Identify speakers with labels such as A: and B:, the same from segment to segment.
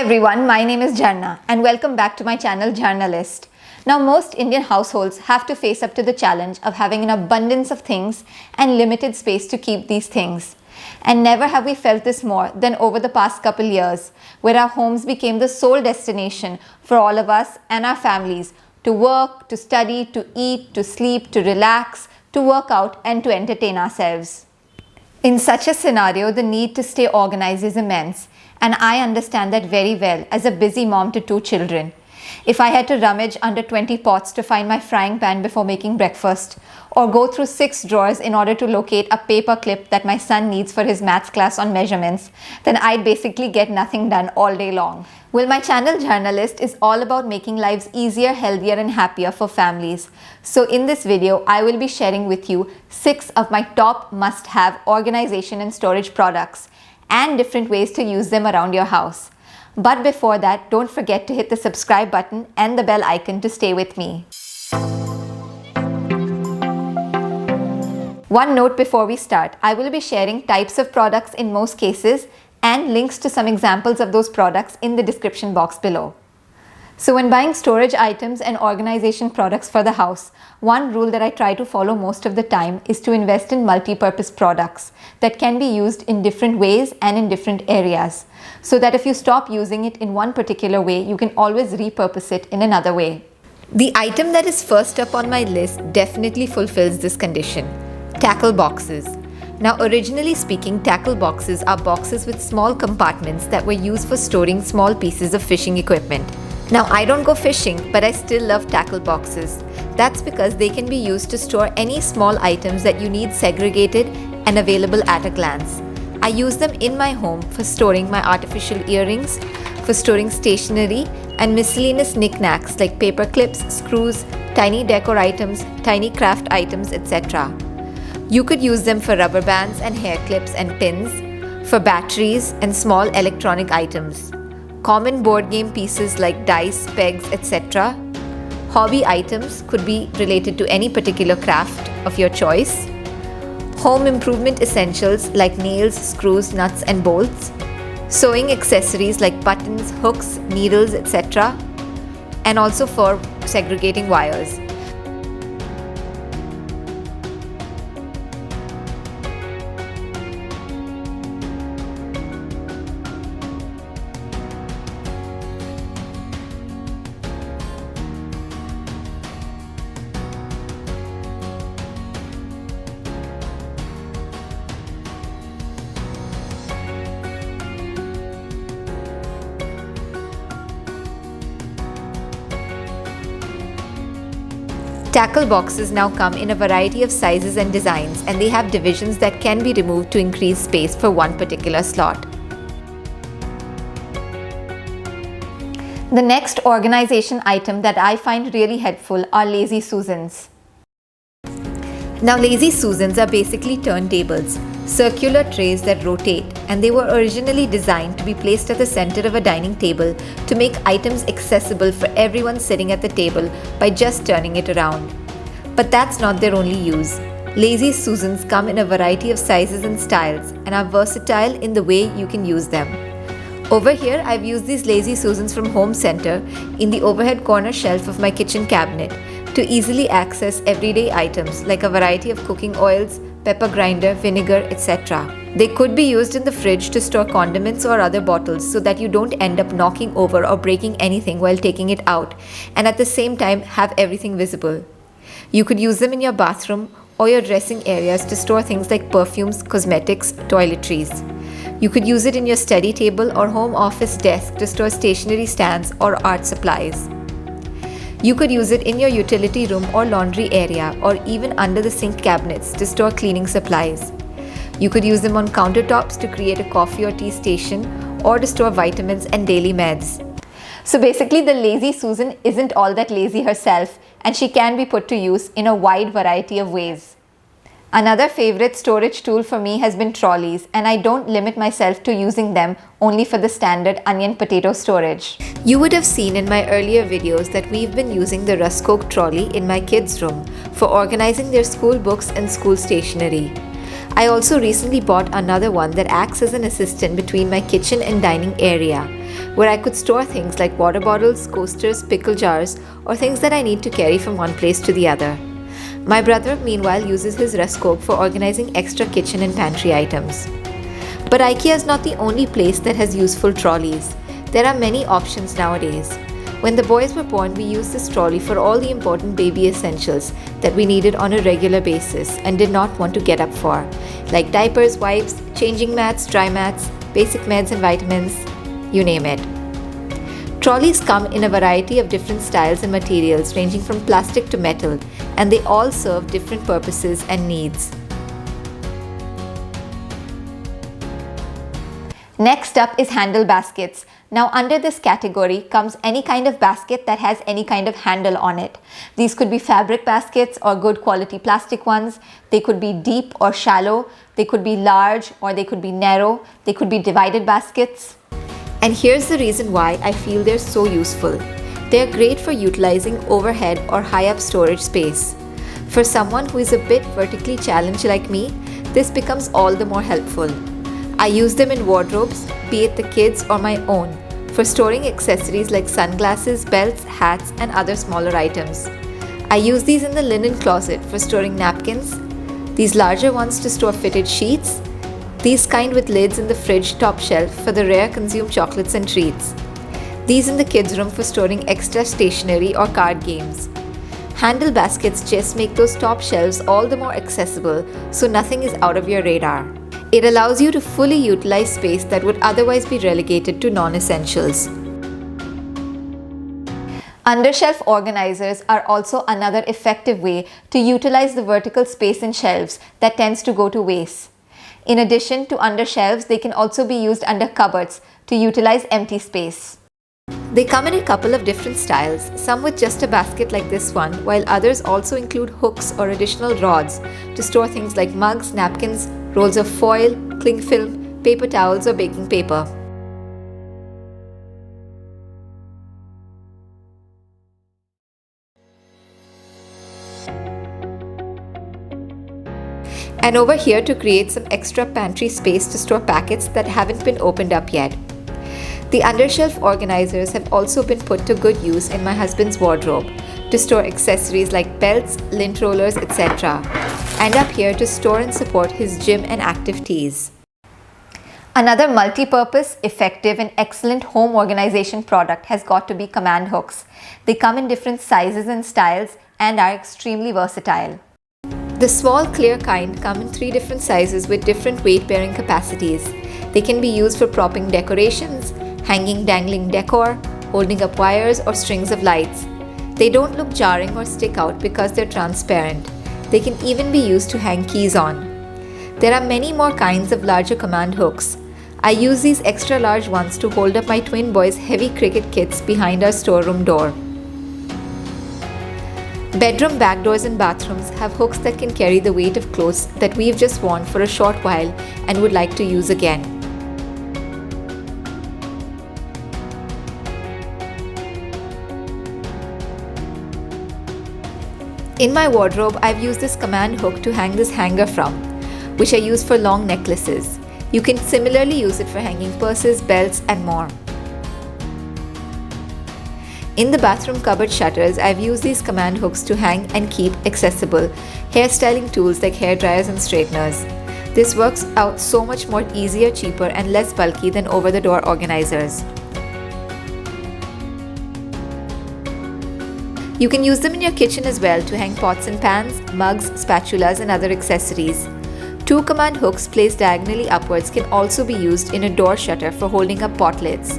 A: everyone, my name is Jharna and welcome back to my channel Jharnalist. Now most Indian households have to face up to the challenge of having an abundance of things and limited space to keep these things. And never have we felt this more than over the past couple years, where our homes became the sole destination for all of us and our families to work, to study, to eat, to sleep, to relax, to work out and to entertain ourselves. In such a scenario, the need to stay organized is immense, and I understand that very well as a busy mom to 2 children. If I had to rummage under 20 pots to find my frying pan before making breakfast, or go through 6 drawers in order to locate a paper clip that my son needs for his maths class on measurements, then I'd basically get nothing done all day long. Well, my channel Jharnalist is all about making lives easier, healthier and happier for families. So in this video, I will be sharing with you 6 of my top must-have organization and storage products and different ways to use them around your house. But before that, don't forget to hit the subscribe button and the bell icon to stay with me. One note before we start, I will be sharing types of products in most cases and links to some examples of those products in the description box below. So when buying storage items and organization products for the house, one rule that I try to follow most of the time is to invest in multi-purpose products that can be used in different ways and in different areas, so that if you stop using it in one particular way, you can always repurpose it in another way. The item that is first up on my list definitely fulfills this condition: tackle boxes. Now, originally speaking, tackle boxes are boxes with small compartments that were used for storing small pieces of fishing equipment. Now, I don't go fishing, but I still love tackle boxes. That's because they can be used to store any small items that you need segregated and available at a glance. I use them in my home for storing my artificial earrings, for storing stationery and miscellaneous knickknacks like paper clips, screws, tiny decor items, tiny craft items, etc. You could use them for rubber bands and hair clips and pins, for batteries and small electronic items, common board game pieces like dice, pegs, etc. Hobby items could be related to any particular craft of your choice. Home improvement essentials like nails, screws, nuts and bolts. Sewing accessories like buttons, hooks, needles, etc. And also for segregating wires. Tackle boxes now come in a variety of sizes and designs, and they have divisions that can be removed to increase space for one particular slot. The next organization item that I find really helpful are Lazy Susans. Now, Lazy Susans are basically turntables, circular trays that rotate, and they were originally designed to be placed at the center of a dining table to make items accessible for everyone sitting at the table by just turning it around. But that's not their only use. Lazy Susans come in a variety of sizes and styles and are versatile in the way you can use them. Over here, I've used these Lazy Susans from Home Center in the overhead corner shelf of my kitchen cabinet to easily access everyday items like a variety of cooking oils, pepper grinder, vinegar, etc. They could be used in the fridge to store condiments or other bottles so that you don't end up knocking over or breaking anything while taking it out, and at the same time have everything visible. You could use them in your bathroom or your dressing areas to store things like perfumes, cosmetics, toiletries. You could use it in your study table or home office desk to store stationery stands or art supplies. You could use it in your utility room or laundry area, or even under the sink cabinets to store cleaning supplies. You could use them on countertops to create a coffee or tea station, or to store vitamins and daily meds. So basically, the Lazy Susan isn't all that lazy herself, and she can be put to use in a wide variety of ways. Another favorite storage tool for me has been trolleys, and I don't limit myself to using them only for the standard onion potato storage. You would have seen in my earlier videos that we've been using the Ruskoke trolley in my kids' room for organizing their school books and school stationery. I also recently bought another one that acts as an assistant between my kitchen and dining area, where I could store things like water bottles, coasters, pickle jars, or things that I need to carry from one place to the other. My brother, meanwhile, uses his Rescope for organizing extra kitchen and pantry items. But IKEA is not the only place that has useful trolleys. There are many options nowadays. When the boys were born, we used this trolley for all the important baby essentials that we needed on a regular basis and did not want to get up for, like diapers, wipes, changing mats, dry mats, basic meds and vitamins, you name it. Trolleys come in a variety of different styles and materials ranging from plastic to metal, and they all serve different purposes and needs. Next up is handle baskets. Now under this category comes any kind of basket that has any kind of handle on it. These could be fabric baskets or good quality plastic ones. They could be deep or shallow. They could be large or they could be narrow. They could be divided baskets. And here's the reason why I feel they're so useful. They're great for utilizing overhead or high up storage space. For someone who is a bit vertically challenged like me, this becomes all the more helpful. I use them in wardrobes, be it the kids or my own, for storing accessories like sunglasses, belts, hats, and other smaller items. I use these in the linen closet for storing napkins, these larger ones to store fitted sheets, these kind with lids in the fridge top shelf for the rare consumed chocolates and treats, these in the kids' room for storing extra stationery or card games. Handle baskets just make those top shelves all the more accessible, so nothing is out of your radar. It allows you to fully utilize space that would otherwise be relegated to non-essentials. Undershelf organizers are also another effective way to utilize the vertical space in shelves that tends to go to waste. In addition to undershelves, they can also be used under cupboards to utilize empty space. They come in a couple of different styles, some with just a basket like this one, while others also include hooks or additional rods to store things like mugs, napkins, rolls of foil, cling film, paper towels, or baking paper. And over here to create some extra pantry space to store packets that haven't been opened up yet. The Undershelf organizers have also been put to good use in my husband's wardrobe to store accessories like belts, lint rollers, etc. And up here to store and support his gym and active tees. Another multi-purpose, effective and excellent home organization product has got to be command hooks. They come in different sizes and styles and are extremely versatile. The small clear kind come in 3 different sizes with different weight-bearing capacities. They can be used for propping decorations, hanging dangling decor, holding up wires or strings of lights. They don't look jarring or stick out because they're transparent. They can even be used to hang keys on. There are many more kinds of larger command hooks. I use these extra large ones to hold up my twin boys' heavy cricket kits behind our storeroom door. Bedroom back doors and bathrooms have hooks that can carry the weight of clothes that we've just worn for a short while and would like to use again. In my wardrobe, I've used this command hook to hang this hanger from, which I use for long necklaces. You can similarly use it for hanging purses, belts, and more. In the bathroom cupboard shutters, I've used these command hooks to hang and keep accessible hairstyling tools like hair dryers and straighteners. This works out so much more easier, cheaper, and less bulky than over-the-door organizers. You can use them in your kitchen as well to hang pots and pans, mugs, spatulas, and other accessories. 2 command hooks placed diagonally upwards can also be used in a door shutter for holding up pot lids.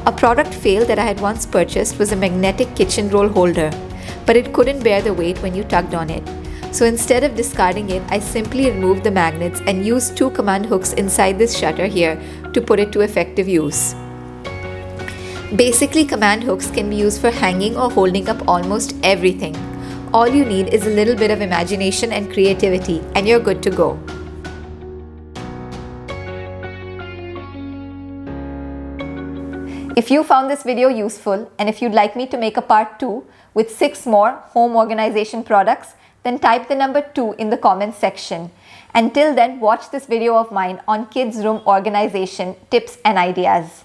A: A product fail that I had once purchased was a magnetic kitchen roll holder, but it couldn't bear the weight when you tugged on it. So instead of discarding it, I simply removed the magnets and used 2 command hooks inside this shutter here to put it to effective use. Basically, command hooks can be used for hanging or holding up almost everything. All you need is a little bit of imagination and creativity, and you're good to go. If you found this video useful, and if you'd like me to make a part 2 with 6 more home organization products, then type the number 2 in the comments section. Until then, watch this video of mine on kids' room organization tips and ideas.